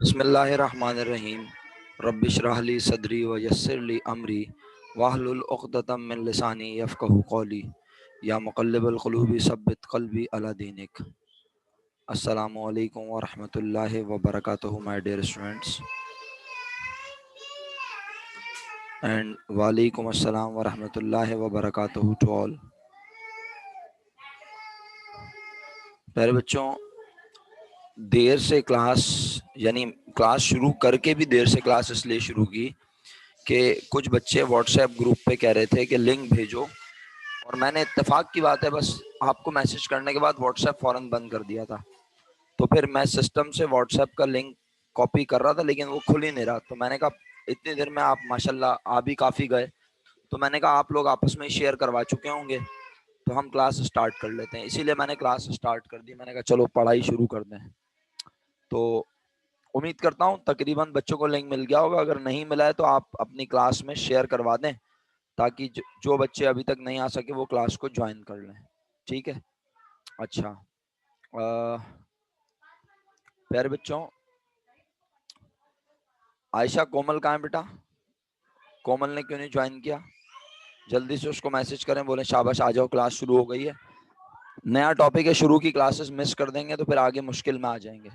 बिस्मिल्लाहिर्रहमानिर्रहीम। रब्बिश्रह ली सदरी व यस्सिर ली अमरी वाहलुल उक़दतम मिन लिसानी यफ़क़हू क़ौली या मुक़ल्लिबल क़ुलूबि सब्बित क़ल्बी अला दीनिक। अस्सलामु अलैकुम व रहमतुल्लाहि व बरकातुहू माय डियर स्टूडेंट्स एंड वालेकुम अस्सलाम व रहमतुल्लाहि व बरकातुहू टू ऑल। प्यारे बच्चों, देर से क्लास यानी क्लास शुरू करके भी देर से क्लास इसलिए शुरू की कि कुछ बच्चे व्हाट्सएप ग्रुप पे कह रहे थे कि लिंक भेजो, और मैंने इत्तेफाक की बात है बस आपको मैसेज करने के बाद व्हाट्सएप फ़ौरन बंद कर दिया था। तो फिर मैं सिस्टम से व्हाट्सएप का लिंक कॉपी कर रहा था लेकिन वो खुल ही नहीं रहा। तो मैंने कहा इतनी देर में आप माशाल्लाह आ भी काफ़ी गए, तो मैंने कहा आप लोग आपस में शेयर करवा चुके होंगे तो हम क्लास स्टार्ट कर लेते हैं। इसीलिए मैंने क्लास स्टार्ट कर दी। मैंने कहा चलो पढ़ाई शुरू कर दें। तो उम्मीद करता हूँ तकरीबन बच्चों को लिंक मिल गया होगा। अगर नहीं मिला है तो आप अपनी क्लास में शेयर करवा दें ताकि जो बच्चे अभी तक नहीं आ सके वो क्लास को ज्वाइन कर लें। ठीक है। अच्छा, प्यारे बच्चों, आयशा कोमल कहाँ है बेटा? कोमल ने क्यों नहीं ज्वाइन किया? जल्दी से उसको मैसेज करें, बोले शाबाश आ जाओ, क्लास शुरू हो गई है। नया टॉपिक है, शुरू की क्लासेस मिस कर देंगे तो फिर आगे मुश्किल में आ जाएंगे।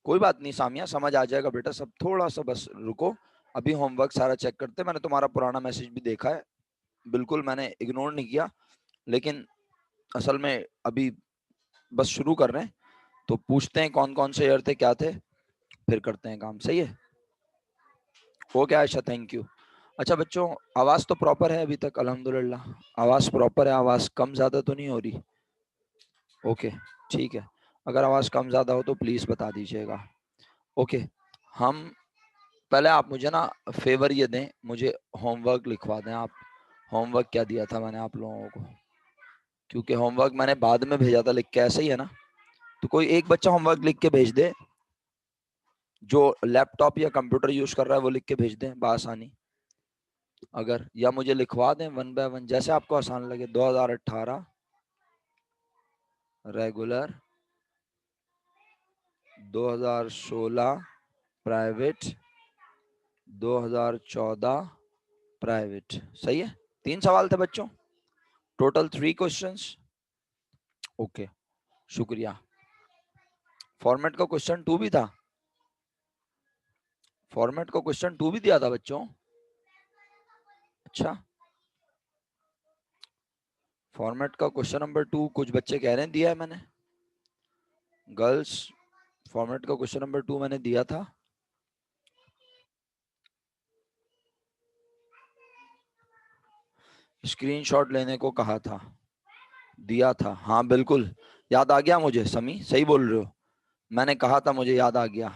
कोई बात नहीं सामिया, समझ आ जाएगा बेटा सब। थोड़ा सा बस रुको, अभी होमवर्क सारा चेक करते हैं। मैंने तुम्हारा पुराना मैसेज भी देखा है, बिल्कुल मैंने इग्नोर नहीं किया, लेकिन असल में अभी बस शुरू कर रहे हैं तो पूछते हैं कौन कौन से ईयर थे, क्या थे, फिर करते हैं काम। सही है? हो गया आयशा, थैंक यू। अच्छा बच्चों, आवाज़ तो प्रॉपर है अभी तक? अल्हम्दुलिल्लाह आवाज़ प्रॉपर है, आवाज़ कम ज़्यादा तो नहीं हो रही? ओके, ठीक है। अगर आवाज़ कम ज़्यादा हो तो प्लीज़ बता दीजिएगा। ओके, हम पहले आप मुझे ना फेवर ये दें, मुझे होमवर्क लिखवा दें आप। होमवर्क क्या दिया था मैंने आप लोगों को? क्योंकि होमवर्क मैंने बाद में भेजा था लिख के, ऐसे ही है ना? तो कोई एक बच्चा होमवर्क लिख के भेज दे, जो लैपटॉप या कंप्यूटर यूज कर रहा है वो लिख के भेज दें बआसानी। अगर या मुझे लिखवा दें वन बाय वन, जैसे आपको आसान लगे। 2018 रेगुलर, 2016 प्राइवेट, 2014 प्राइवेट। सही है? 3 सवाल थे बच्चों, टोटल 3 क्वेश्चंस। ओके, शुक्रिया। फॉर्मेट का क्वेश्चन 2 भी था? फॉर्मेट का क्वेश्चन 2 भी दिया था बच्चों? अच्छा, फॉर्मेट का क्वेश्चन नंबर 2 कुछ बच्चे कह रहे हैं दिया है मैंने। गर्ल्स, फॉर्मेट का क्वेश्चन नंबर 2 मैंने दिया था। स्क्रीनशॉट लेने को कहा था, दिया था। हाँ बिल्कुल याद आ गया मुझे। समी सही बोल रहे हो, मैंने कहा था, मुझे याद आ गया,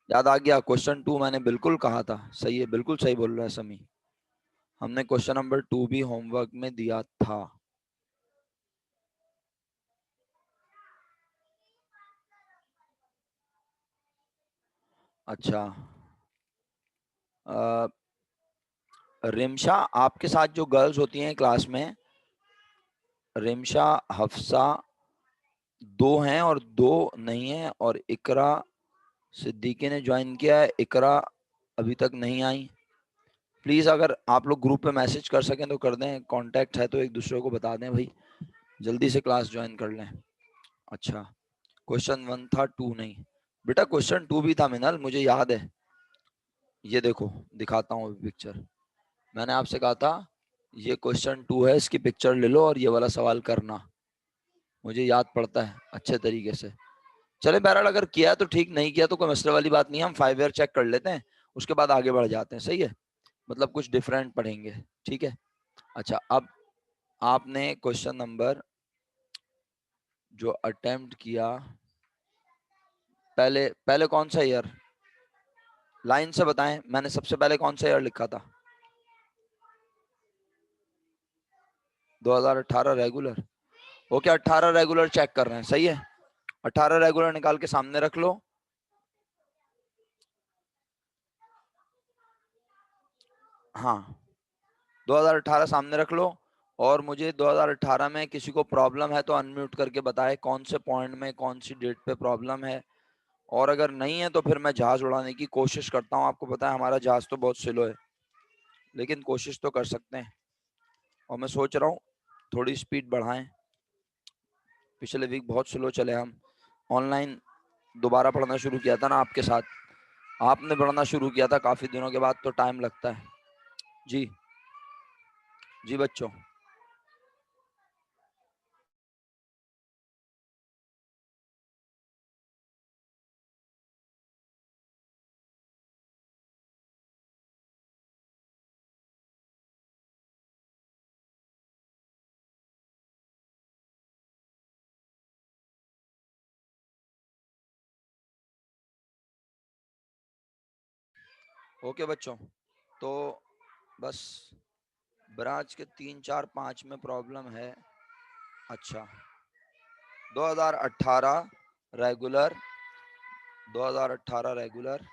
याद आ गया। क्वेश्चन 2 मैंने बिल्कुल कहा था। सही है, बिल्कुल सही बोल रहा है समी। हमने क्वेश्चन नंबर 2 भी होमवर्क में दिया था। अच्छा, रिमशा, आपके साथ जो गर्ल्स होती हैं क्लास में, रिमशा, हफ्सा 2 हैं और 2 नहीं है, और इकरा सिद्दीकी ने ज्वाइन किया है। इकरा अभी तक नहीं आई। प्लीज़ अगर आप लोग ग्रुप पे मैसेज कर सकें तो कर दें, कांटेक्ट है तो एक दूसरे को बता दें भाई, जल्दी से क्लास ज्वाइन कर लें। अच्छा, क्वेश्चन 1 था, 2 नहीं। बेटा क्वेश्चन 2 भी था मिनल, मुझे याद है। ये देखो दिखाता हूँ पिक्चर। मैंने आपसे कहा था ये क्वेश्चन 2 है, इसकी पिक्चर ले लो और ये वाला सवाल करना। मुझे याद पड़ता है अच्छे तरीके से। चले बहरहाल, अगर किया है तो ठीक, नहीं किया तो कोई मसले वाली बात नहीं है। हम 5 ईयर चेक कर लेते हैं, उसके बाद आगे बढ़ जाते हैं। सही है? मतलब कुछ डिफरेंट पढ़ेंगे। ठीक है। अच्छा, अब आपने क्वेश्चन नंबर जो अटेम्प्ट किया, पहले पहले कौन सा ईयर, लाइन से बताएं। मैंने सबसे पहले कौन सा ईयर लिखा था? 2018 रेगुलर। ओके, 18 रेगुलर चेक कर रहे हैं। सही है, 18 रेगुलर निकाल के सामने रख लो। हाँ, 2018 सामने रख लो और मुझे 2018 में किसी को प्रॉब्लम है तो अनम्यूट करके बताए कौन से पॉइंट में कौन सी डेट पे प्रॉब्लम है, और अगर नहीं है तो फिर मैं जहाज उड़ाने की कोशिश करता हूँ। आपको पता है हमारा जहाज तो बहुत स्लो है, लेकिन कोशिश तो कर सकते हैं। और मैं सोच रहा हूँ थोड़ी स्पीड बढ़ाएं। पिछले वीक बहुत स्लो चले हम। ऑनलाइन दोबारा पढ़ना शुरू किया था ना आपके साथ, आपने पढ़ना शुरू किया था काफी दिनों के बाद, तो टाइम लगता है। जी जी बच्चों। ओके बच्चों, तो बस ब्रांच के 3 4 5 में प्रॉब्लम है। अच्छा, 2018 रेगुलर, 2018 रेगुलर।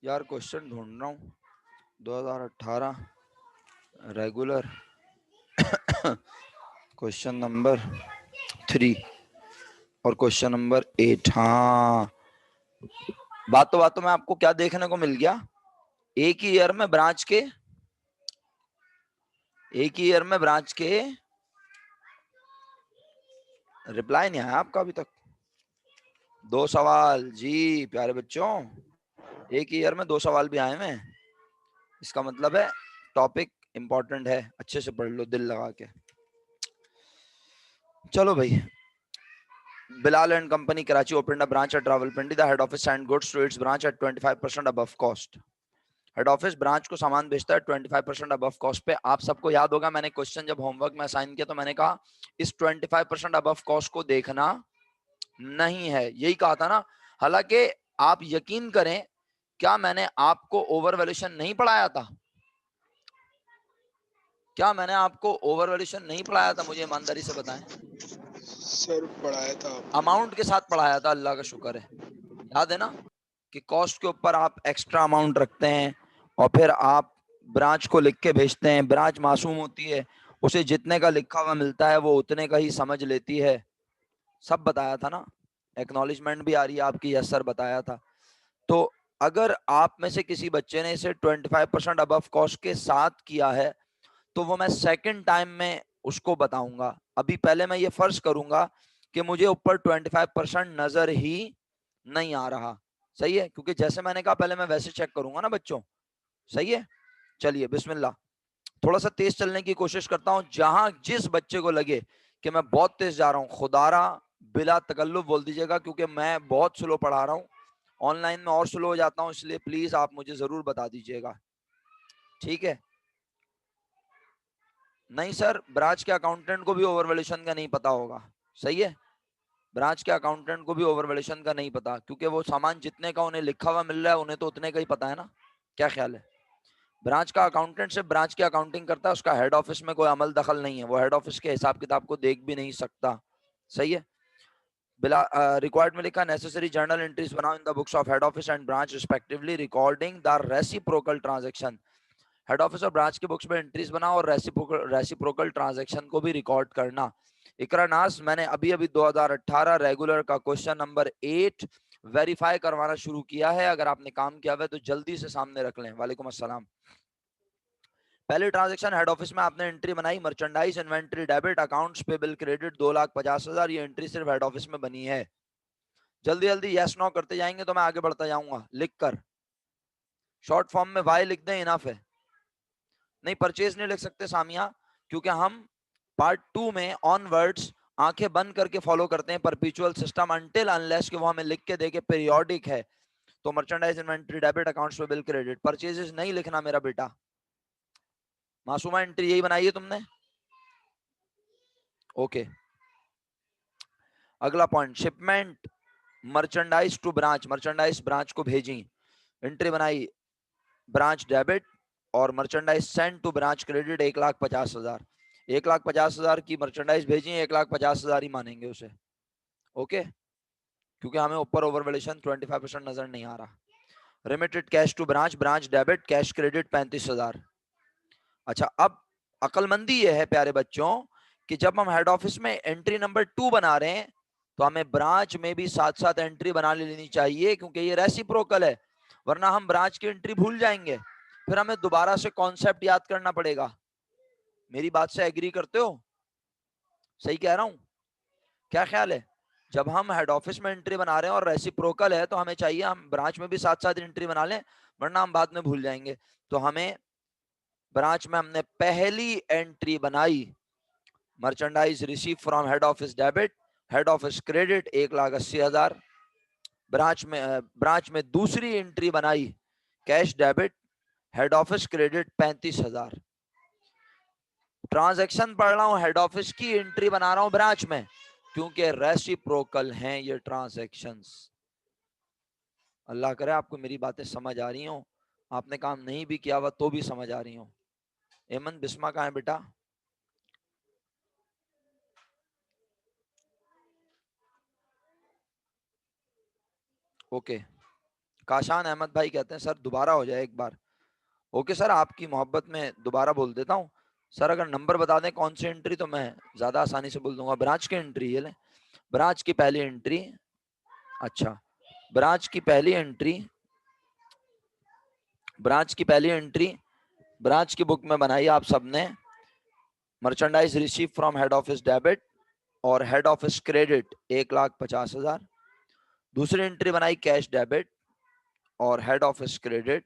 यार क्वेश्चन ढूंढ रहा हूँ। 2018 रेगुलर क्वेश्चन नंबर 3 और क्वेश्चन नंबर 8। हाँ, बातों में आपको क्या देखने को मिल गया, एक ही ईयर में ब्रांच के, एक ही ईयर में ब्रांच के, रिप्लाई नहीं आया आपका अभी तक। 2 सवाल जी प्यारे बच्चों, एक ही ईयर में 2 सवाल भी आए हैं। इसका मतलब है टॉपिक इंपॉर्टेंट है, अच्छे से पढ़ लो दिल लगा के। चलो भाई। Bilal and Company Karachi opened a branch at Rawalpindi. The head office sent goods to its branch at 25% above cost. Head office branch को सामान बेचता है 25% अबव कॉस्ट पे। आप सबको याद होगा मैंने क्वेश्चन जब होमवर्क में असाइन किया तो मैंने कहा इस 25% अबव कॉस्ट को देखना नहीं है, यही कहा था ना। हालांकि आप यकीन करें, क्या मैंने आपको ओवर वैल्यूएशन नहीं पढ़ाया था? क्या मैंने आपको ओवर वैल्यूएशन नहीं पढ़ाया था? मुझे ईमानदारी से बताएं। सर पढ़ाया था आपने। अमाउंट के साथ पढ़ाया था, अल्लाह का शुक्र है। याद है ना कि कॉस्ट के ऊपर आप एक्स्ट्रा अमाउंट रखते हैं और फिर आप ब्रांच को लिख के भेजते हैं। ब्रांच मासूम होती है, उसे जितने का लिखा हुआ मिलता है वो उतने का ही समझ लेती है। सब बताया था ना, एक्नॉलेजमेंट भी आ रही है आपकी, यस सर बताया था। तो अगर आप में से किसी बच्चे ने इसे 25% अबव कॉस्ट के साथ किया है तो वो मैं सेकंड टाइम में उसको बताऊंगा। अभी पहले मैं ये फर्ज करूंगा कि मुझे ऊपर 25% नजर ही नहीं आ रहा। सही है, क्योंकि जैसे मैंने कहा पहले मैं वैसे चेक करूंगा ना बच्चों। सही है, चलिए बिस्मिल्लाह। थोड़ा सा तेज चलने की कोशिश करता हूं, जहां जिस बच्चे को लगे कि मैं बहुत तेज जा रहा हूं, खुदारा बिला तकल्लुफ बोल दीजिएगा, क्योंकि मैं बहुत स्लो पढ़ा रहा हूं। ऑनलाइन में और स्लो हो जाता हूं, इसलिए प्लीज आप मुझे जरूर बता दीजिएगा, ठीक है? नहीं सर, ब्रांच के अकाउंटेंट को भी ओवर वैल्यूएशन का नहीं पता होगा। सही है, ब्रांच के अकाउंटेंट को भी ओवर वैल्यूएशन का नहीं पता, क्योंकि वो सामान जितने का उन्हें लिखा हुआ मिल रहा है उन्हें तो उतने का ही पता है ना। क्या ख्याल है? ब्रांच का अकाउंटेंट सिर्फ ब्रांच की अकाउंटिंग करता है, उसका हेड ऑफिस में कोई अमल दखल नहीं है, वो हेड ऑफिस के हिसाब किताब को देख भी नहीं सकता। सही है। बिला रिक्वायर्ड में लिखा नेसेसरी जर्नल एंट्रीज बनाओ in the books of head office and branch respectively recording the reciprocal transaction. Head office और ब्रांच के बुक्स में एंट्रीज बनाओ और रेसिप्रोकल ट्रांजैक्शन को भी रिकॉर्ड करना। इकरा नास, मैंने अभी अभी 2018 रेगुलर का क्वेश्चन नंबर 8 वेरीफाई करवाना शुरू किया है। अगर आपने काम किया हुआ है तो जल्दी से सामने रख लें। वालेकुम अस्सलाम। पहले ट्रांजैक्शन हेड ऑफिस में आपने एंट्री बनाई, merchandise inventory debit, accounts payable credit 2,50,000। ये एंट्री सिर्फ हेड ऑफिस में बनी है। जल्दी जल्दी यस नो करते जाएंगे तो मैं आगे बढ़ता जाऊंगा। लिख कर शॉर्ट फॉर्म में वाई लिख दें, इनफ है। नहीं, परचेज नहीं लिख सकते सामिया, क्योंकि हम पार्ट 2 में ऑनवर्ड्स आंखें बंद करके फॉलो करते हैं परपेचुअल सिस्टम, अनटिल अनलेस कि वो हमें लिख के दे के पीरियोडिक है। तो merchandise inventory debit accounts payable credit, purchases नहीं लिखना मेरा बेटा। मासूमा एंट्री यही बनाई है तुमने? ओके। अगला point, shipment merchandise to branch, merchandise branch को भेजी, एंट्री बनाई ब्रांच डेबिट, और merchandise send to branch credit 1,50,000। 1,50,000 की मर्चेंडाइज भेजी, 1,50,000 ही मानेंगे उसे। ओके, क्योंकि हमें ऊपर ओवरवैल्यूएशन 25% नजर नहीं आ रहा। Remitted cash to branch, branch debit, cash credit 35,000। अच्छा, अब अकलमंदी ये है प्यारे बच्चों कि जब हम हेड ऑफिस में एंट्री नंबर 2 बना रहे हैं तो हमें ब्रांच में भी साथ साथ एंट्री बना लेनी चाहिए, क्योंकि ये रेसिप्रोकल है, वरना हम ब्रांच की एंट्री भूल जाएंगे, फिर हमें दोबारा से कॉन्सेप्ट याद करना पड़ेगा। मेरी बात से एग्री करते हो? सही कह रहा हूं? क्या ख्याल है? जब हम हेड ऑफिस में एंट्री बना रहे हैं और रेसिप्रोकल है तो हमें चाहिए हम ब्रांच में भी साथ साथ एंट्री बना लें, वरना हम बाद में भूल जाएंगे। तो हमें ब्रांच में हमने पहली एंट्री बनाई, merchandise receive from head office debit, head office credit 1,80,000। Branch में दूसरी एंट्री बनाई, cash debit, head office credit 35,000। Transaction पढ़ रहा हूं, हेड ऑफिस की एंट्री बना रहा हूं ब्रांच में, क्योंकि रेसिप्रोकल हैं ये ट्रांजैक्शंस। अल्लाह करे आपको मेरी बातें समझ आ रही हो, आपने काम नहीं भी किया हुआ तो भी समझ आ रही हो। एमन बिस्मा कहाँ है बेटा? ओके, काशान अहमद भाई कहते हैं सर दोबारा हो जाए एक बार। ओके सर, आपकी मोहब्बत में दोबारा बोल देता हूँ। सर अगर नंबर बता दें कौन सी एंट्री तो मैं ज्यादा आसानी से बोल दूंगा। ब्रांच की एंट्री, ये ले, ब्रांच की पहली एंट्री। अच्छा, ब्रांच की पहली एंट्री, ब्रांच की पहली एंट्री ब्रांच की बुक में बनाई आप सबने, merchandise receive from head office debit और हेड ऑफिस क्रेडिट 1,50,000। दूसरी एंट्री बनाई कैश डेबिट और हेड ऑफिस क्रेडिट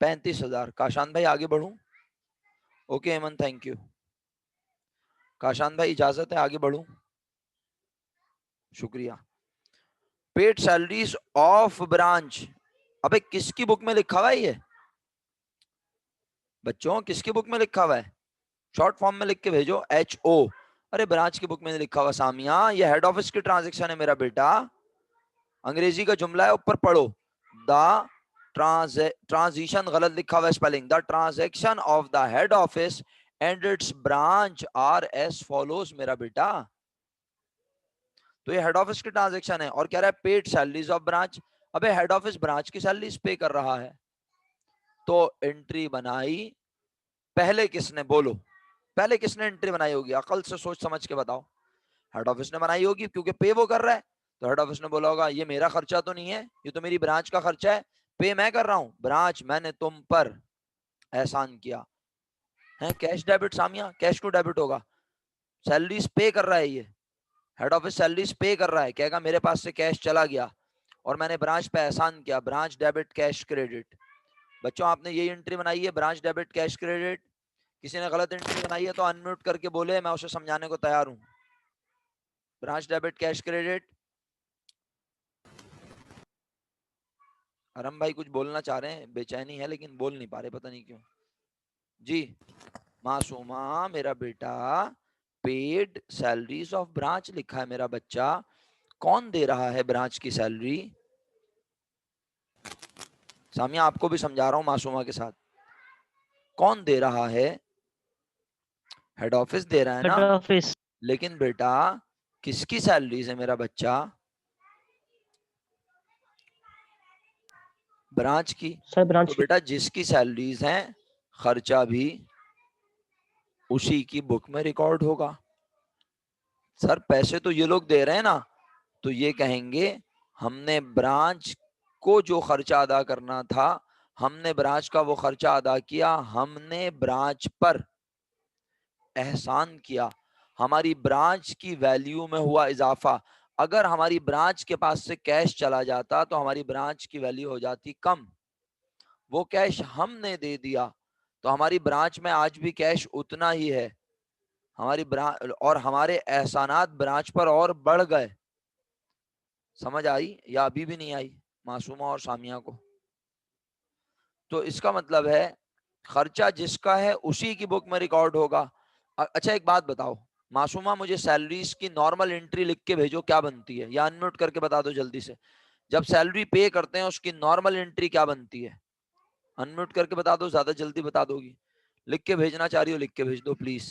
35,000। काशान भाई आगे बढ़ूं? ओके हेमन, थैंक यू। काशान भाई इजाजत है आगे बढ़ूं? शुक्रिया। पेड सैलरीज ऑफ ब्रांच, अबे किसकी बुक में लिखा हुआ है ये बच्चों? किसकी बुक में लिखा हुआ है? शॉर्ट फॉर्म में लिख के भेजो, HO। अरे ब्रांच की बुक में लिखा हुआ सामिया, ये हेड ऑफिस की ट्रांजेक्शन है मेरा बेटा। अंग्रेजी का जुमला है, ऊपर पढ़ो। द ट्रांजिशन गलत लिखा हुआ है spelling, the transaction of the head office and it's branch R S follows मेरा बेटा। तो ये हेड ऑफिस की ट्रांजेक्शन है और कह रहा है पेड सैलरीज ऑफ ब्रांच। अबे हेड ऑफिस ब्रांच की सैलरीज पे कर रहा है, तो एंट्री बनाई पहले किसने? बोलो, पहले किसने एंट्री बनाई होगी? अकल से सोच समझ के बताओ। हेड ऑफिस ने बनाई होगी, क्योंकि पे वो कर रहा है। तो हेड ऑफिस ने बोला होगा ये मेरा खर्चा तो नहीं है, ये तो मेरी ब्रांच का खर्चा है, पे मैं कर रहा हूं, ब्रांच मैंने तुम पर एहसान किया है। Cash debit Samiya, cash to debit होगा, सैलरीज पे कर रहा है ये, हेड ऑफिस सैलरीज पे कर रहा है, कहेगा मेरे पास से कैश चला गया और मैंने ब्रांच पे एहसान किया, ब्रांच डेबिट कैश क्रेडिट। बच्चों आपने यही एंट्री बनाई है, ब्रांच डेबिट कैश क्रेडिट। किसी ने गलत एंट्री बनाई है तो अनम्यूट करके बोले, मैं उसे समझाने को तैयार हूं। Branch debit cash credit. अरम भाई कुछ बोलना चाह रहे हैं, बेचैनी है लेकिन बोल नहीं पा रहे, पता नहीं क्यों। जी मासूमा मेरा बेटा, पेड सैलरीज ऑफ ब्रांच लिखा है मेरा बच्चा, कौन दे रहा है ब्रांच की सैलरी? सामिया आपको भी समझा रहा हूं मासूमा के साथ, कौन दे रहा है? हेड ऑफिस दे रहा है ना। Head office. लेकिन बेटा किसकी सैलरीज है मेरा बच्चा? ब्रांच की। सर तो ब्रांच की। बेटा जिसकी सैलरीज हैं, खर्चा भी उसी की बुक में रिकॉर्ड होगा। सर पैसे तो ये लोग दे रहे हैं ना, तो ये कहेंगे हमने ब्रांच को जो खर्चा अदा करना था, हमने ब्रांच का वो खर्चा अदा किया, हमने ब्रांच पर एहसान किया, हमारी ब्रांच की वैल्यू में हुआ इजाफा। अगर हमारी ब्रांच के पास से कैश चला जाता तो हमारी ब्रांच की वैल्यू हो जाती कम, वो कैश हमने दे दिया तो हमारी ब्रांच में आज भी कैश उतना ही है। हमारी ब्रांच और हमारे एहसानात ब्रांच पर और बढ़ गए। समझ आई या अभी भी नहीं आई मासूमा और सामिया को? तो इसका मतलब है खर्चा जिसका है उसी की बुक में रिकॉर्ड होगा। अच्छा एक बात बताओ मासूमा, मुझे सैलरीज की नॉर्मल एंट्री लिख के भेजो, क्या बनती है? या अनम्यूट करके बता दो जल्दी से। जब सैलरी पे करते हैं उसकी नॉर्मल एंट्री क्या बनती है? अनम्यूट करके बता दो, ज्यादा जल्दी बता दोगी। लिख के भेजना चाह रही हो लिख के भेज दो प्लीज।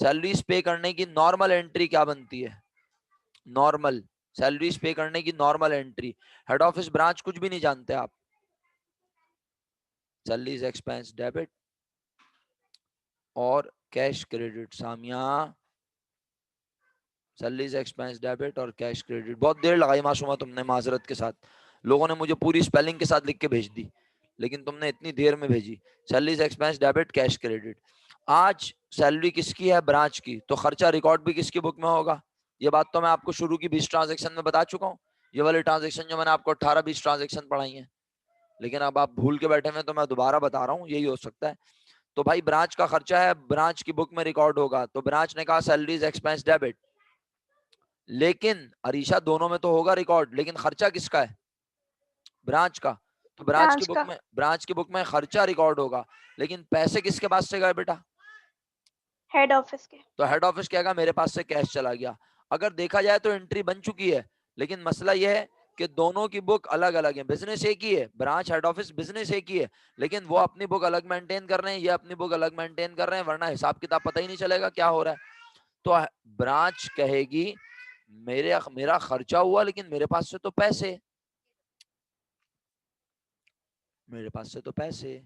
सैलरीज पे करने की नॉर्मल एंट्री क्या बनती है? नॉर्मल सैलरीज पे करने की normal entry, head office branch कुछ भी नहीं जानते आप। सैलरीज एक्सपेंस डेबिट और cash credit. Samiya, salaries expense debit और कैश क्रेडिट। बहुत देर लगाई मासूमा तुमने, माजरत के साथ। लोगों ने मुझे पूरी स्पेलिंग के साथ लिख के भेज दी, लेकिन तुमने इतनी देर में भेजी। Salaries expense debit cash credit. आज सैलरी किसकी है? ब्रांच की, तो खर्चा रिकॉर्ड भी किसकी बुक में होगा? ये बात तो मैं आपको शुरू की 20 ट्रांजेक्शन में बता चुका हूँ। ये वाली ट्रांजेक्शन जो मैंने आपको 18-20 ट्रांजेक्शन पढ़ाई है, लेकिन अब आप भूल के बैठे हुए, तो मैं दोबारा बता रहा हूँ, यही हो सकता है। तो भाई ब्रांच का खर्चा है, ब्रांच की बुक में रिकॉर्ड होगा, तो ब्रांच ने कहा सैलरीज एक्सपेंस डेबिट। लेकिन अरीशा दोनों में तो होगा रिकॉर्ड, लेकिन खर्चा किसका है? ब्रांच का। तो ब्रांच का। ब्रांच की बुक में खर्चा रिकॉर्ड होगा, लेकिन पैसे किसके पास से गए बेटा? हेड ऑफिस के। तो हेड ऑफिस कहेगा मेरे पास से कैश चला गया। अगर देखा जाए तो एंट्री बन चुकी है, लेकिन मसला यह है कि दोनों की बुक अलग अलग है। बिजनेस एक ही है, ब्रांच हेड ऑफिस बिजनेस एक ही है, लेकिन वो अपनी बुक अलग मेंटेन कर रहे हैं, ये अपनी बुक अलग मेंटेन कर रहे हैं, वरना हिसाब किताब पता ही नहीं चलेगा क्या हो रहा है। तो ब्रांच कहेगी मेरा खर्चा हुआ, लेकिन मेरे पास से तो पैसे, मेरे पास से तो पैसे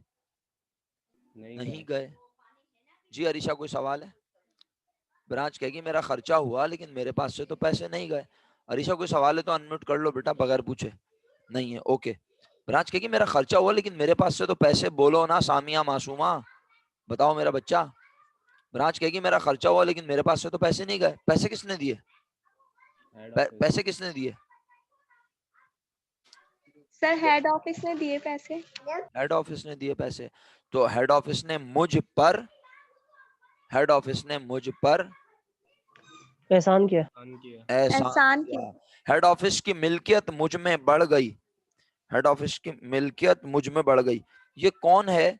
नहीं गए। जी अरीशा, कोई सवाल है? ब्रांच कहेगी मेरा खर्चा हुआ, लेकिन मेरे पास से तो पैसे नहीं गए। अरीशा, कोई सवाल है तो अनम्यूट कर लो बेटा, बगैर पूछे। नहीं है, ओके। ब्रांच कहेगी मेरा खर्चा हुआ, लेकिन मेरे पास से तो पैसे, बोलो ना सामिया मासूमा, बताओ मेरा बच्चा। ब्रांच कहेगी मेरा खर्चा हुआ, लेकिन मेरे पास से तो पैसे नहीं गए। पैसे किसने दिए? पैसे किसने दिए? सर हेड ऑफिस ने दिए पैसे। हेड ऑफिस ने दिए पैसे। तो हेड ऑफिस ने मुझ पर, हेड ऑफिस ने मुझ पर एहसान किया। एहसान एहसान किया। किया। हेड ऑफिस की मिल्कियत मुझ में बढ़ गई। हेड ऑफिस की मिल्कियत मुझ में बढ़ गई। ये कौन है?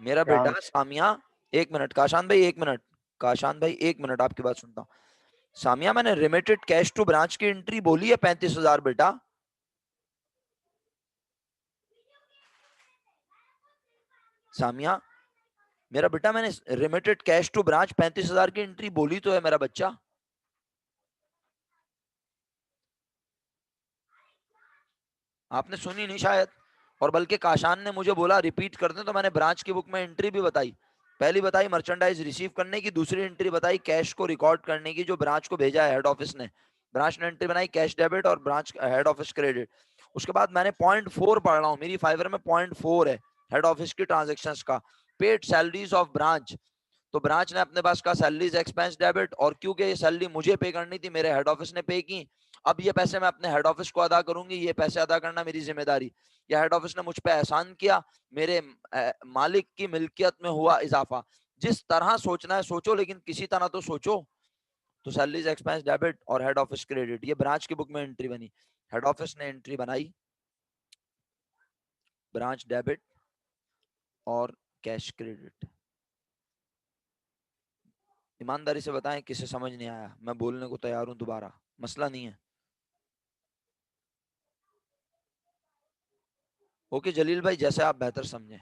मेरा बेटा सामिया। एक मिनट काशान भाई, एक मिनट। काशान भाई एक मिनट, आपकी बात सुनता हूँ। सामिया, मैंने रिमिटेड कैश टू ब्रांच की एंट्री बोली है 35,000 बेटा। सामिया मेरा बेटा, मैंने रिमिटेड कैश टू ब्रांच 35,000 की एंट्री बोली तो है मेरा बच्चा। आपने सुनी नहीं शायद। और बल्कि काशान ने मुझे बोला रिपीट कर दें, तो मैंने ब्रांच की बुक में एंट्री भी बताई। पहली बताई मर्चेंडाइज रिसीव करने की, दूसरी एंट्री बताई कैश को रिकॉर्ड करने की, जो ब्रांच को भेजा है हेड ऑफिस ने। ब्रांच ने एंट्री बनाई कैश डेबिट और ब्रांच हेड ऑफिस क्रेडिट। उसके बाद मैंने .4 पढ़ रहा हूँ, मेरी फाइवर में .4 है हेड ऑफिस की ट्रांजेक्शन्स का। Paid salaries of branch. तो ब्रांच ने अपने पास का सैलरीज एक्सपेंस डेबिट, और क्योंकि ये सैलरी मुझे पे करनी थी, मेरे हेड ऑफिस ने पे की। अब ये पैसे मैं अपने हेड ऑफिस को अदा करूंगी, ये पैसे अदा करना मेरी जिम्मेदारी। या हेड ऑफिस ने मुझ पे एहसान किया, मेरे मालिक की मिल्कियत में हुआ इजाफा। जिस तरह सोचना है सोचो, लेकिन किसी तरह तो सोचो। तो सैलरीज एक्सपेंस डेबिट और हेड ऑफिस क्रेडिट, ये ब्रांच की बुक में एंट्री बनी। हेड ऑफिस ने एंट्री बनाई ब्रांच डेबिट और कैश क्रेडिट। ईमानदारी से बताएं किसे समझ नहीं आया? मैं बोलने को तैयार हूं दोबारा, मसला नहीं है। ओके जलील भाई, जैसे आप बेहतर समझें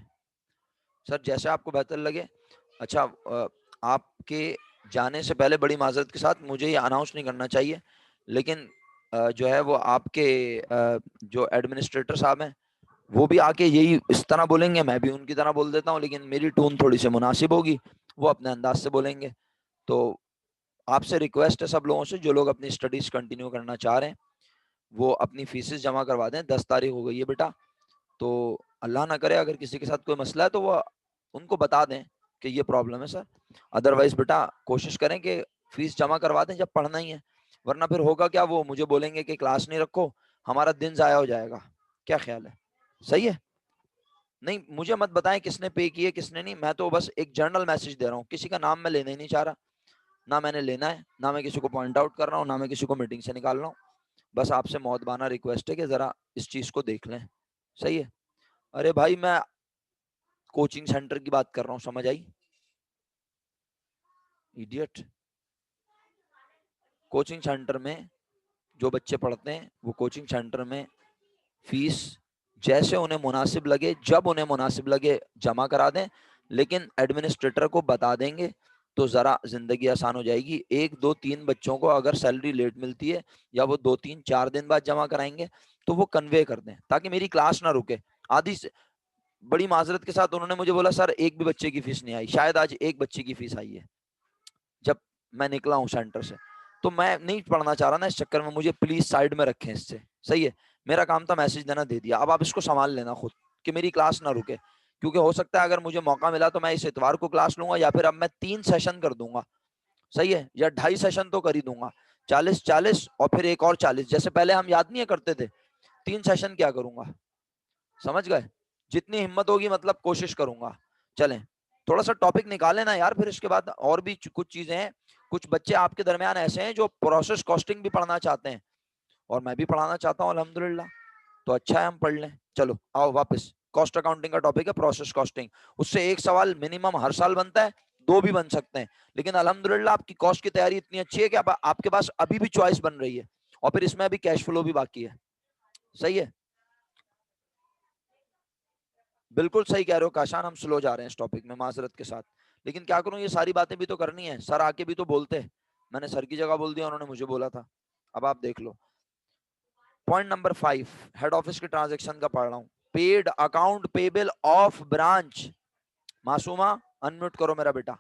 सर, जैसे आपको बेहतर लगे। अच्छा, आपके जाने से पहले बड़ी माजरत के साथ, मुझे ये अनाउंस नहीं करना चाहिए, लेकिन जो है वो आपके जो एडमिनिस्ट्रेटर साहब हैं, वो भी आके यही इस तरह बोलेंगे, मैं भी उनकी तरह बोल देता हूँ, लेकिन मेरी टोन थोड़ी सी मुनासिब होगी, वो अपने अंदाज से बोलेंगे। तो आपसे रिक्वेस्ट है सब लोगों से, जो लोग अपनी स्टडीज कंटिन्यू करना चाह रहे हैं, वो अपनी फीसेस जमा करवा दें। 10 तारीख हो गई है बेटा, तो अल्लाह ना करे अगर किसी के साथ कोई मसला है, तो वो उनको बता दें कि ये प्रॉब्लम है सर। अदरवाइज बेटा कोशिश करें कि फीस जमा करवा दें जब पढ़ना ही है, वरना फिर होगा क्या, वो मुझे बोलेंगे कि क्लास नहीं रखो, हमारा दिन जाया हो जाएगा। क्या ख्याल है? सही है? नहीं, मुझे मत बताएं किसने पे किए किसने नहीं, मैं तो बस एक जर्नल मैसेज दे रहा हूँ, किसी का नाम मैं लेना ही नहीं चाह रहा। ना मैंने लेना है, ना मैं किसी को पॉइंट आउट कर रहा हूँ, ना मैं किसी को मीटिंग से निकाल रहा हूँ। बस आपसे मौदबाना रिक्वेस्ट है कि जरा इस चीज को देख लें। सही है? अरे भाई मैं कोचिंग सेंटर की बात कर रहा हूँ, समझ आई? इडियट। कोचिंग सेंटर में जो बच्चे पढ़ते हैं, वो कोचिंग सेंटर में फीस जैसे उन्हें मुनासिब लगे, जब उन्हें मुनासिब लगे जमा करा दें, लेकिन एडमिनिस्ट्रेटर को बता देंगे तो ज़रा ज़िंदगी आसान हो जाएगी। 1 2 3 बच्चों को अगर सैलरी लेट मिलती है या वो 2 3 4 दिन बाद जमा कराएंगे तो वो कन्वे कर दें ताकि मेरी क्लास ना रुके। आधी से बड़ी माजरत के साथ उन्होंने मुझे बोला सर एक भी बच्चे की फीस नहीं आई, शायद आज एक बच्चे की फीस आई है जब मैं निकला हूँ सेंटर से। तो मैं नहीं पढ़ना चाह रहा ना, इस चक्कर में मुझे प्लीज साइड में रखें इससे। सही है, मेरा काम था मैसेज देना, दे दिया। अब आप इसको संभाल लेना खुद कि मेरी क्लास ना रुके, क्योंकि हो सकता है अगर मुझे मौका मिला तो मैं इस इतवार को क्लास लूंगा या फिर अब मैं 3 सेशन कर दूंगा। सही है, या 2.5 सेशन तो कर ही दूंगा, 40 और फिर एक और 40, जैसे पहले हम याद नहीं करते थे। 3 सेशन क्या करूंगा, समझ गए? जितनी हिम्मत होगी मतलब कोशिश करूंगा। चलें, थोड़ा सा टॉपिक निकालें ना यार, फिर इसके बाद और भी कुछ चीजें हैं। कुछ बच्चे आपके दरमियान ऐसे हैं जो प्रोसेस कॉस्टिंग भी पढ़ना चाहते हैं और मैं भी पढ़ाना चाहता हूँ अल्हम्दुलिल्लाह, तो अच्छा है हम पढ़ लें। चलो आओ वापस, कॉस्ट अकाउंटिंग का टॉपिक है प्रोसेस कॉस्टिंग। उससे एक सवाल मिनिमम हर साल बनता है, 2 भी बन सकते हैं, लेकिन अल्हम्दुलिल्लाह आपकी कॉस्ट की तैयारी इतनी अच्छी है कि आपके पास अभी भी चॉइस बन रही है और फिर इसमें अभी कैश फ्लो भी बाकी है। सही है, बिल्कुल सही कह रहे हो काशान, हम स्लो जा रहे हैं इस टॉपिक में माजरत के साथ, लेकिन क्या करूं, ये सारी बातें भी तो करनी है। सर आके भी तो बोलते, मैंने सर की जगह बोल दिया, उन्होंने मुझे बोला था। अब आप देख लो, पॉइंट नंबर 5 हेड ऑफिस के ट्रांजैक्शन का पढ़ रहा हूं। Paid account payable of branch, Masuma unmute करो मेरा बेटा।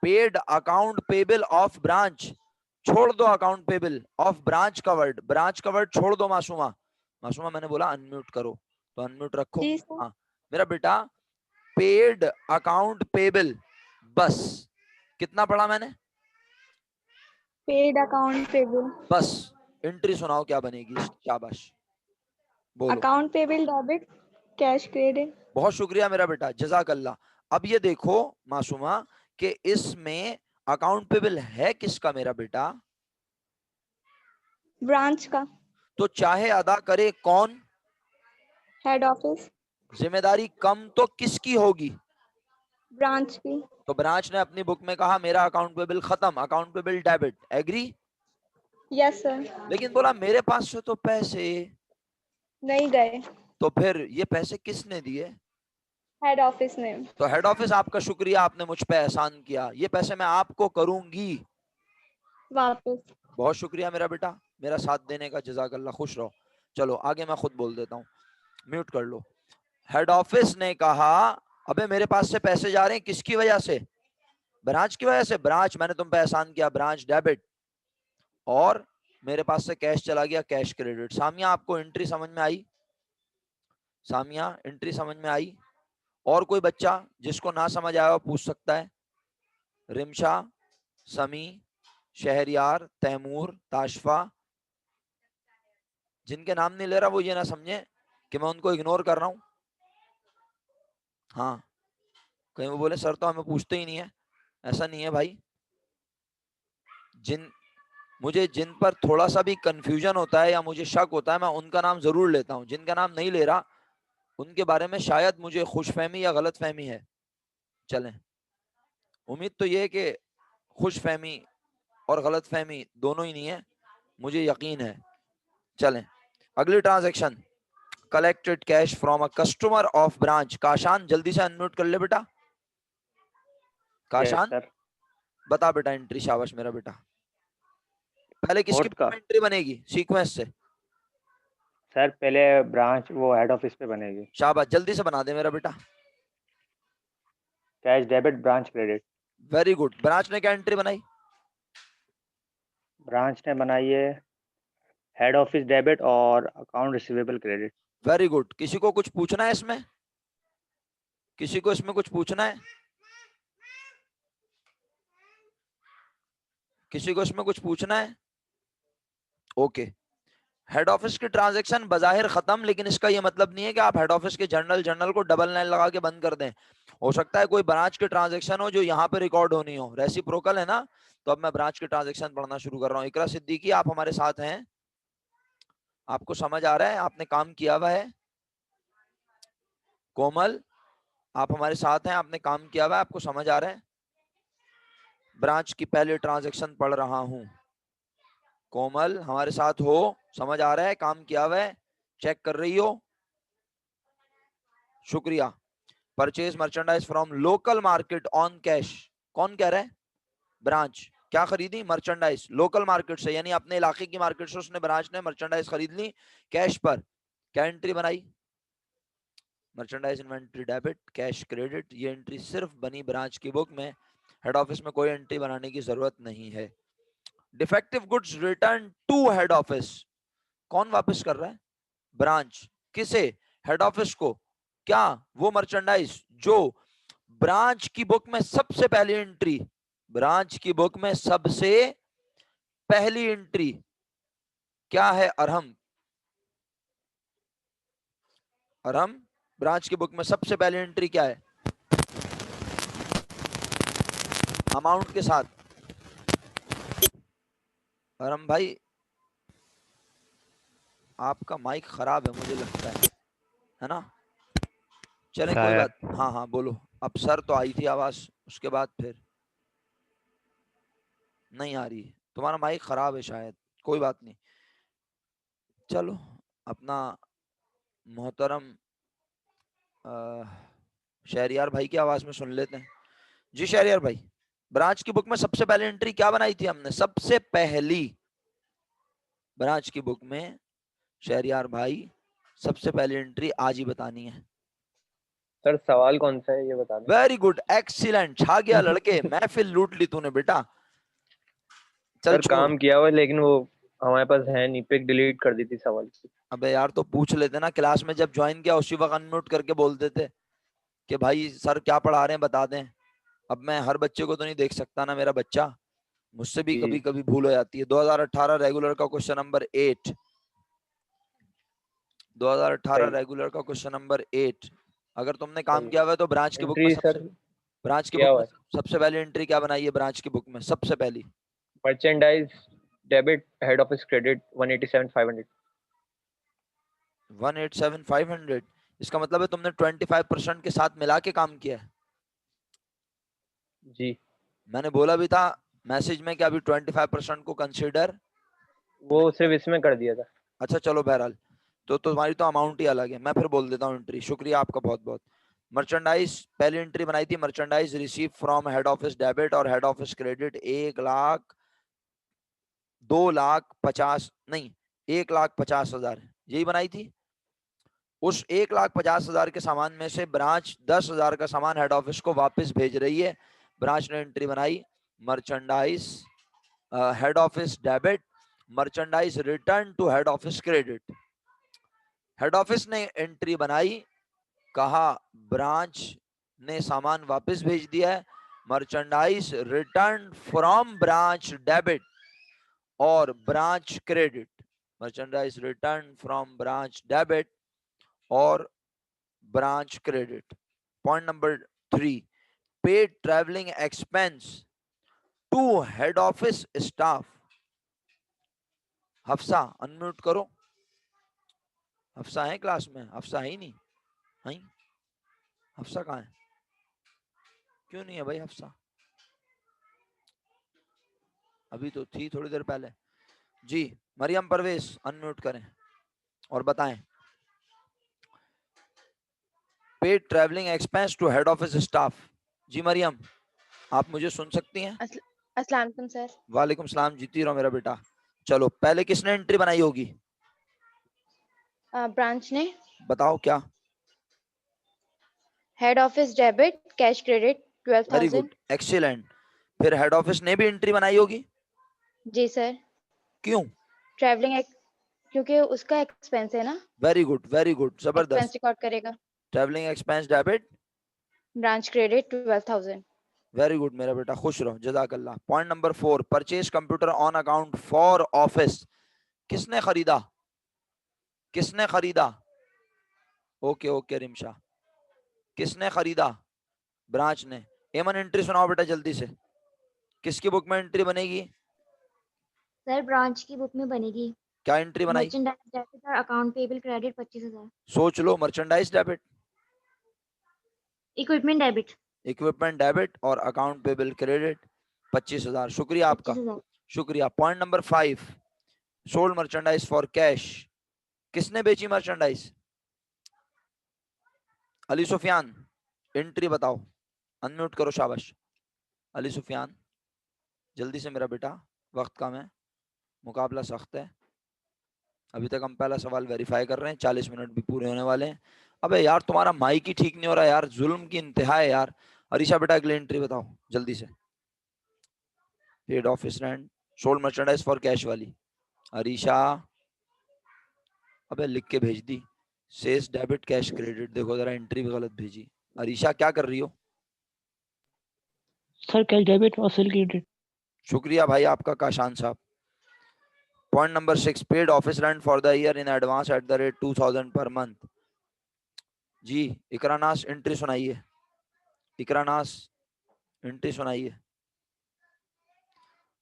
Paid account payable of branch, छोड़ दो अकाउंट पेबल ऑफ ब्रांच का वर्ड, ब्रांच का वर्ड छोड़ दो मासूमा। मासूमा मैंने बोला अनम्यूट करो तो अनम्यूट रखो। जी सर। हाँ मेरा बेटा, पेड अकाउंट पेबल, बस कितना पढ़ा मैंने, पेड अकाउंट पेबल, बस एंट्री सुनाओ क्या बनेगी, शाबाश बोलो। Account payable debit, cash credit. बहुत शुक्रिया मेरा बेटा, जज़ाकल्लाह। अब ये देखो मासूमा कि इसमें अकाउंट पेबल है किसका मेरा बेटा, ब्रांच का, तो चाहे अदा करे कौन, हेड ऑफिस, जिम्मेदारी कम तो किसकी होगी, ब्रांच की। तो ब्रांच ने अपनी बुक में कहा मेरा अकाउंट पेबल खत्म, account payable debit, agree. Yes sir. लेकिन बोला मेरे पास से तो पैसे, नहीं गए, तो फिर ये पैसे किसने दिए, हेड ऑफिस ने। तो हेड ऑफिस आपका शुक्रिया, आपने मुझ पे एहसान किया, ये पैसे मैं आपको करूंगी। वापस। बहुत शुक्रिया मेरा बेटा, मेरा साथ देने का, जजाकल्ला, खुश रहो। चलो आगे मैं खुद बोल देता हूँ, म्यूट कर लो। हेड ऑफिस ने कहा अबे मेरे पास से पैसे जा रहे हैं किसकी वजह से, ब्रांच की वजह से, ब्रांच मैंने तुम पे एहसान किया, ब्रांच डेबिट, और मेरे पास से कैश चला गया, कैश क्रेडिट। सामिया आपको एंट्री समझ में आई, सामिया एंट्री समझ में आई? और कोई बच्चा जिसको ना समझ आया वो पूछ सकता है। रिमशा, समी, शहरियार, तैमूर, ताशफा, जिनके नाम नहीं ले रहा वो ये ना समझे कि मैं उनको इग्नोर कर रहा हूं। हाँ, कहीं वो बोले सर तो हमें पूछते ही नहीं है, ऐसा नहीं है भाई। जिन पर थोड़ा सा भी कंफ्यूजन होता है या मुझे शक होता है मैं उनका नाम जरूर लेता हूं, जिनका नाम नहीं ले रहा उनके बारे में शायद मुझे खुशफहमी या गलतफहमी है। चलें, उम्मीद तो ये है कि खुशफहमी और गलतफहमी दोनों ही नहीं है, मुझे यकीन है। चलें, अगली transaction, collected cash from a customer of branch. Kashan जल्दी से अनम्यूट कर ले बेटा, यस काशान सर। बता बेटा एंट्री, शाबाश मेरा बेटा। पहले किसकी फोर्थ का एंट्री बनेगी सीक्वेंस से, सर, पहले ब्रांच वो हेड ऑफिस पे बनेगी। शाबाश जल्दी से बना दे मेरा बेटा। Cash debit branch credit. Very good, branch ने क्या एंट्री बनाई, ब्रांच ने बनाई है हेड ऑफिस डेबिट और account receivable credit. Very good. किसी को कुछ पूछना है इसमें, किसी को इसमें कुछ पूछना है, किसी को इसमें कुछ पूछना है? ओके, हेड ऑफिस की ट्रांजैक्शन बजाहिर खत्म, लेकिन इसका यह मतलब नहीं है कि आप हेड ऑफिस के जर्नल को डबल लाइन लगा के बंद कर दें। हो सकता है कोई ब्रांच की ट्रांजैक्शन हो जो यहाँ पे रिकॉर्ड होनी हो, रेसिप्रोकल है ना। तो अब मैं ब्रांच की ट्रांजैक्शन पढ़ना शुरू कर रहा हूँ। इकरा सिद्दीकी आप हमारे साथ हैं, आपको समझ आ रहा है, आपने काम किया हुआ है। कोमल आप हमारे साथ हैं, आपने काम किया हुआ है, आपको समझ आ रहा है। ब्रांच की पहली ट्रांजैक्शन पढ़ रहा हूं, कोमल हमारे साथ हो, समझ आ रहा है, काम किया हुआ है, चेक कर रही हो? शुक्रिया। Purchase merchandise from local market on cash, कौन कह रहा है? ब्रांच। क्या खरीदी? मर्चेंडाइज लोकल मार्केट से, यानी अपने इलाके की मार्केट से उसने, ब्रांच ने मर्चेंडाइज खरीद ली कैश पर। क्या एंट्री बनाई? Merchandise inventory debit, cash credit. ये एंट्री सिर्फ बनी ब्रांच की बुक में, हेड ऑफिस में कोई एंट्री बनाने की जरूरत नहीं है। Defective goods return to head office, कौन वापस कर रहा है? ब्रांच। किसे? हेड ऑफिस को। क्या? वो मर्चेंडाइज जो ब्रांच की बुक में सबसे पहली एंट्री, ब्रांच की बुक में सबसे पहली एंट्री क्या है? अरहम। अरहम, ब्रांच की बुक में सबसे पहली एंट्री क्या है? अमाउंट के साथ। अरहम भाई, आपका माइक खराब है मुझे लगता है ना? चलें कोई शायद। बात। हाँ हाँ बोलो। अब सर तो आई थी आवाज, उसके बाद फिर नहीं आ रही। तुम्हारा माइक खराब है शायद, कोई बात नहीं। चलो अपना मोहतरम शहरियार भाई की आवाज में सुन लेते हैं। जी शहरियार भाई, ब्रांच की बुक में सबसे पहले एंट्री क्या बनाई थी हमने? सबसे पहली ब्रांच की बुक में शहरियार भाई सबसे पहली एंट्री आज ही बतानी है। सर सवाल कौन सा है ये बता दें। वेरी गुड, एक्सीलेंट, छा गया लड़के, महफिल लूट ली तूने बेटा। चल सर छोड़। काम किया हुआ है, लेकिन वो हमारे पास है नहीं, पिक डिलीट कर दी थी सवाल की। अबे यार तो पूछ लेते ना, क्लास में जब ज्वाइन किया उसी वक्त अनम्यूट करके बोल देते कि भाई सर क्या पढ़ा रहे हैं बता दें। अब मैं हर बच्चे को तो नहीं देख सकता ना, मेरा बच्चा, मुझसे भी कभी जी कभी भूल हो जाती है। 2018 रेगुलर का क्वेश्चन नंबर 8, 2018 सही रेगुलर का क्वेश्चन नंबर 8। अगर तुमने काम सही। किया हुआ है तो ब्रांच की बुक में एंट्री सबसे, सर ब्रांच की क्या बुक हुआ में है? सबसे पहली एंट्री क्या बनाई है? ब्रांच की बुक में सबसे पहली merchandise debit head office credit 187,500। 187,500। इसका मतलब है तुमने 25% के साथ मिला के काम किया है। जी मैंने बोला भी था मैसेज में कि अभी 25% को कंसिडर। वो सिर्फ इसमें कर दिया था। अच्छा चलो बहरहाल, तो तुम्हारी तो अमाउंट ही अलग है, मैं फिर बोल देता हूँ एंट्री। शुक्रिया आपका बहुत बहुत। मर्चेंडाइज पहली एंट्री बनाई थी, merchandise receive from head office debit और हेड ऑफिस क्रेडिट 1,00,000, 2,50,000 नहीं, 1,50,000, यही बनाई थी। उस 1,50,000 के सामान में से ब्रांच 10,000 का सामान हेड ऑफिस को वापस भेज रही है। ब्रांच ने एंट्री बनाई merchandise head office debit, merchandise return to head office credit. Head office ने एंट्री बनाई, कहा ब्रांच ने सामान वापस भेज दिया है, merchandise return from branch debit और branch credit. Merchandise return from branch debit और branch credit. Point number 3, paid travelling expense to head office staff. Hafsa unmute करो। हफ्सा है क्लास में? हफ्सा है ही नहीं। है? हफ्सा कहाँ है? क्यों नहीं है भाई हफ्सा? अभी तो थी थोड़ी देर पहले। जी मरियम परवेज अनम्यूट करें और बताएं। Paid travelling expense to head office staff. जी मरियम, आप मुझे सुन सकती हैं? अस्सलाम वालेकुम सर। वालेकुम सलाम, जीती रहो मेरा बेटा। चलो पहले किसने एंट्री बनाई होगी? ब्रांच ने। बताओ क्या? Head office debit cash credit very 12,000। Good, excellent. फिर हेड ऑफिस ने भी एंट्री बनाई होगी। जी सर। क्यों? ट्रैवलिंग, क्योंकि उसका एक्सपेंस है ना, very good, very good, expense जबरदस्त। रिकॉर्ड करेगा। Travelling expense debit, branch credit 12,000। Very good मेरा बेटा, खुश रहो, जज़ाकल्लाह। Point number 4, purchase computer on account for office. किसने खरीदा? किसने खरीदा? ओके ओके रिमशा, किसने खरीदा? ब्रांच ने। एमन एंट्री सुनाओ बेटा जल्दी से, किसकी बुक में एंट्री बनेगी? सर ब्रांच की बुक में बनेगी। क्या एंट्री बनाई? मर्चेंडाइज डेबिट और अकाउंट पेबल क्रेडिट 25,000। सोच लो, merchandise debit, equipment debit equipment debit और अकाउंट पेबल क्रेडिट 25,000। शुक्रिया आपका, 25,000। शुक्रिया। Point number 5, sold merchandise for cash किसने बेची मर्चेंडाइज? अली सुफियान, एंट्री बताओ, अनम्यूट करो, शाबाश। अली सुफियान जल्दी से मेरा बेटा, वक्त कम है, मुकाबला सख्त है। अभी तक हम पहला सवाल वेरीफाई कर रहे हैं, 40 मिनट भी पूरे होने वाले हैं। अबे यार तुम्हारा माइक ही ठीक नहीं हो रहा यार, जुल्म की इंतहा है यार। अरीशा बेटा अगली एंट्री बताओ जल्दी से। Paid office rent, sold merchandise for cash वाली। अरीशा, अबे लिख के भेज दी, सेल्स डेबिट कैश क्रेडिट, देखो जरा एंट्री भी गलत भेजी। अरीशा क्या कर रही हो? सर कैश डेबिट और सेल क्रेडिट। शुक्रिया भाई आपका काशान साहब। Point number 6, paid office rent for the year in advance at the rate 2000 per month. Ji इकरानास entry सुनाइए, इकरानास एंट्री सुनाइए।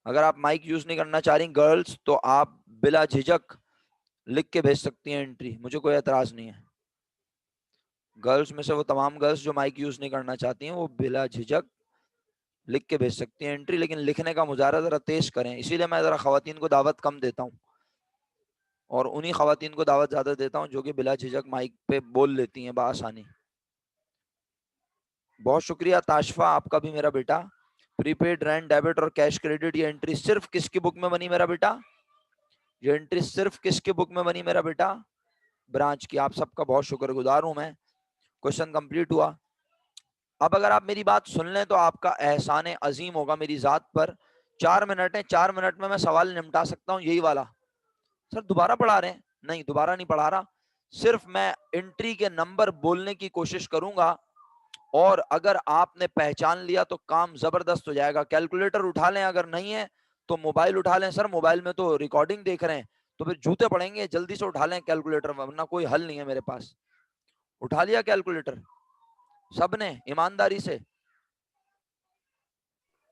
अगर आप माइक यूज नहीं करना चाह रही गर्ल्स तो आप बिला झिझक लिख के भेज सकती हैं एंट्री, मुझे कोई एतराज नहीं है। गर्ल्स में से वो तमाम गर्ल्स जो माइक यूज नहीं करना चाहती हैं वो बिला झिझक लिख के भेज सकती हैं एंट्री, लेकिन लिखने का मुजाहरा जरा तेज करें, इसीलिए मैं जरा खवातीन को दावत कम देता हूँ और उन्हीं खवातीन को दावत ज्यादा देता हूँ जो कि बिला झिझक माइक पे बोल लेती हैं बआसानी। बहुत शुक्रिया ताशफा आपका भी मेरा बेटा। प्रीपेड रेंट डेबिट और कैश क्रेडिट, ये एंट्री सिर्फ किसकी बुक में बनी मेरा बेटा? ये एंट्री सिर्फ किसके बुक में बनी मेरा बेटा? ब्रांच की। आप सबका बहुत शुक्रगुजार हूं मैं। क्वेश्चन कंप्लीट हुआ। अब अगर आप मेरी बात सुन लें तो आपका एहसान अजीम होगा मेरी जात पर। 4 मिनट है, 4 मिनट में मैं सवाल निपटा सकता हूं यही वाला। सर दोबारा पढ़ा रहे हैं? नहीं दोबारा नहीं पढ़ा रहा, सिर्फ मैं एंट्री के नंबर बोलने की कोशिश करूंगा और अगर आपने पहचान लिया तो काम जबरदस्त हो जाएगा। कैलकुलेटर उठा लें, अगर नहीं है तो मोबाइल उठा लें। सर मोबाइल में तो रिकॉर्डिंग देख रहे हैं तो फिर जूते पड़ेंगे, जल्दी से उठा लें कैलकुलेटर, वरना कोई हल नहीं है मेरे पास। उठा लिया कैलकुलेटर सबने ईमानदारी से?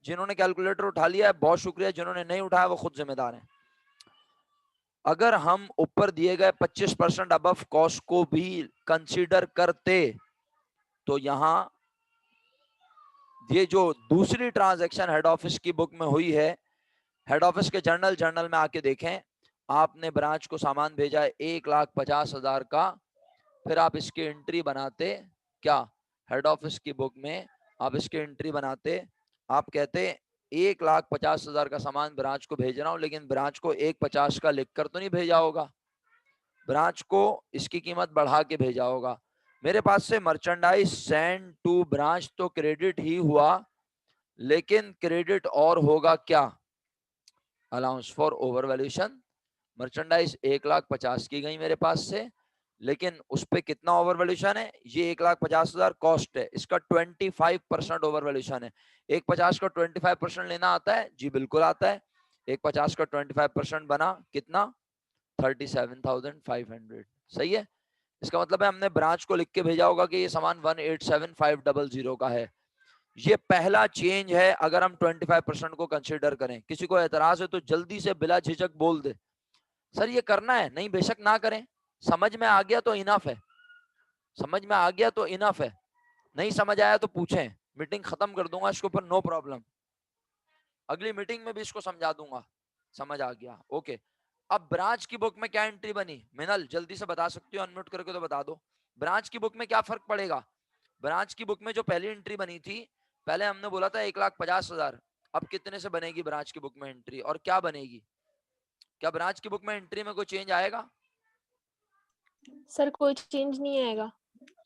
जिन्होंने कैलकुलेटर उठा लिया है बहुत शुक्रिया, जिन्होंने नहीं उठाया वो खुद जिम्मेदार हैं। अगर हम ऊपर दिए गए 25% अबव कॉस्ट को भी कंसीडर करते तो यहां ये जो दूसरी ट्रांजैक्शन हेड ऑफिस की बुक में हुई है, हेड ऑफिस के जर्नल में आके देखें, आपने ब्रांच को सामान भेजा है 1,50,000 का, फिर आप इसकी एंट्री बनाते क्या हेड ऑफिस की बुक में? आप इसकी एंट्री बनाते, आप कहते 1,50,000 का सामान ब्रांच को भेज रहा हूं, लेकिन ब्रांच को 1,50 का लिखकर तो नहीं भेजा होगा, ब्रांच को इसकी कीमत बढ़ा के भेजा होगा। मेरे पास से मर्चेंडाइज सेंड टू ब्रांच तो क्रेडिट ही हुआ, लेकिन क्रेडिट और होगा क्या? Allowance for over valuation. Merchandise 1,50,000 की गई मेरे पास से, लेकिन उस पे कितना ओवर वैल्यूएशन है? ये 1,50,000 कॉस्ट है, इसका 25% ओवर वैल्यूएशन है। 1,50 का 25% लेना आता है? जी बिल्कुल आता है। 1,50 का 25% बना कितना? 37,500। सही है। इसका मतलब है हमने ब्रांच को लिख के भेजा होगा कि ये सामान 187,500 का है। ये पहला चेंज है अगर हम 25% को कंसीडर करें। किसी को एतराज है तो जल्दी से बिला झिझक बोल दे, सर ये करना है। नहीं बेशक ना करें, समझ में आ गया तो इनफ है, समझ में आ गया तो इनफ है, नहीं समझ आया तो पूछें, मीटिंग खत्म कर दूंगा इसके ऊपर, नो प्रॉब्लम। अगली मीटिंग में भी इसको समझा दूंगा। समझ आ गया, ओके। अब ब्रांच की बुक में क्या एंट्री बनी? मिनल जल्दी से बता सकती हो, अनम्यूट करके तो बता दो। ब्रांच की बुक में क्या फर्क पड़ेगा? ब्रांच की बुक में जो पहली एंट्री बनी थी, पहले हमने बोला था 1,50,000, अब कितने से बनेगी ब्रांच की बुक में एंट्री और क्या बनेगी? क्या ब्रांच की बुक में एंट्री में कोई चेंज आएगा? सर कोई चेंज नहीं आएगा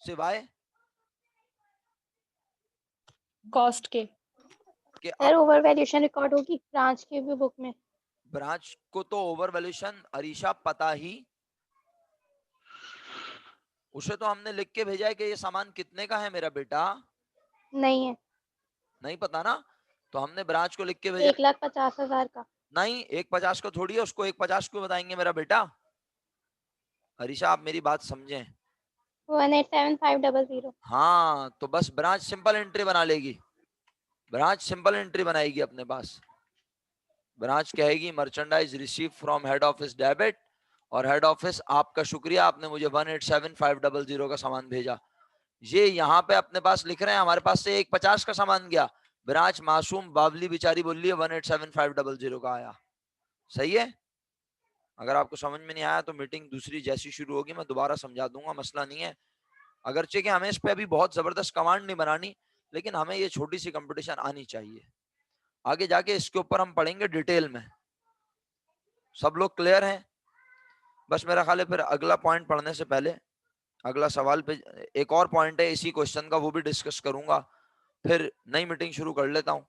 सिवाय कॉस्ट के। कि सर अब ओवर वैल्यूएशन रिकॉर्ड होगी ब्रांच की भी बुक में। ब्रांच को तो ओवर वैल्यूएशन अरीशा पता ही, उसे तो हमने लिख के भेजा है कि ये सामान कितने का है मेरा बेटा। नहीं है, नहीं पता ना, तो हमने ब्रांच को लिख के भेजा। 1,50,000 का। नहीं 1,50 का थोड़ी है, उसको 1,50 क्यों बताएंगे मेरा बेटा? अरीशा आप मेरी बात समझें। 187,500। हाँ तो बस ब्रांच सिंपल एंट्री बना लेगी, ब्रांच सिंपल एंट्री बनाएगी अपने पास। ब्रांच कहेगी merchandise receive from head office debit, और हेड ऑफिस आपका शुक्रिया आपने मुझे 187,500 का सामान भेजा। ये यहाँ पे अपने पास लिख रहे हैं हमारे पास से 1,50 का सामान गया, ब्रांच मासूम बावली बेचारी बोल रही है 187,500 का आया। सही है, अगर आपको समझ में नहीं आया तो मीटिंग दूसरी जैसी शुरू होगी मैं दोबारा समझा दूंगा, मसला नहीं है। अगरचे कि हमें इस पे अभी बहुत जबरदस्त कमांड नहीं बनानी, लेकिन हमें ये छोटी सी कंपटीशन आनी चाहिए। आगे जाके इसके ऊपर हम पढ़ेंगे डिटेल में। सब लोग क्लियर हैं? बस मेरा ख्याल है फिर अगला पॉइंट पढ़ने से पहले अगला सवाल पे एक और पॉइंट है इसी क्वेश्चन का, वो भी डिस्कस करूंगा, फिर नई मीटिंग शुरू कर लेता हूं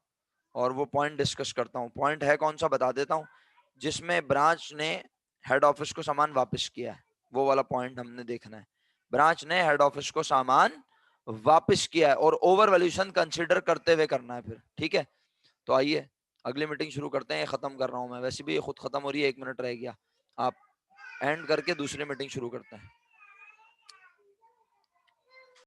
और वो पॉइंट डिस्कस करता हूं। पॉइंट है कौन सा बता देता हूं, जिसमें ब्रांच ने हेड ऑफिस को सामान वापस किया है, वो वाला पॉइंट हमने देखना है। ब्रांच ने हेड ऑफिस को सामान वापस किया है और ओवर वैल्यूएशन कंसीडर करते हुए करना है फिर, ठीक है। तो आइए अगली मीटिंग शुरू करते हैं। खत्म कर रहा हूं मैं, वैसे भी ये खुद खत्म हो रही है, 1 मिनट रह गया। आप एंड करके दूसरी मीटिंग शुरू करते हैं।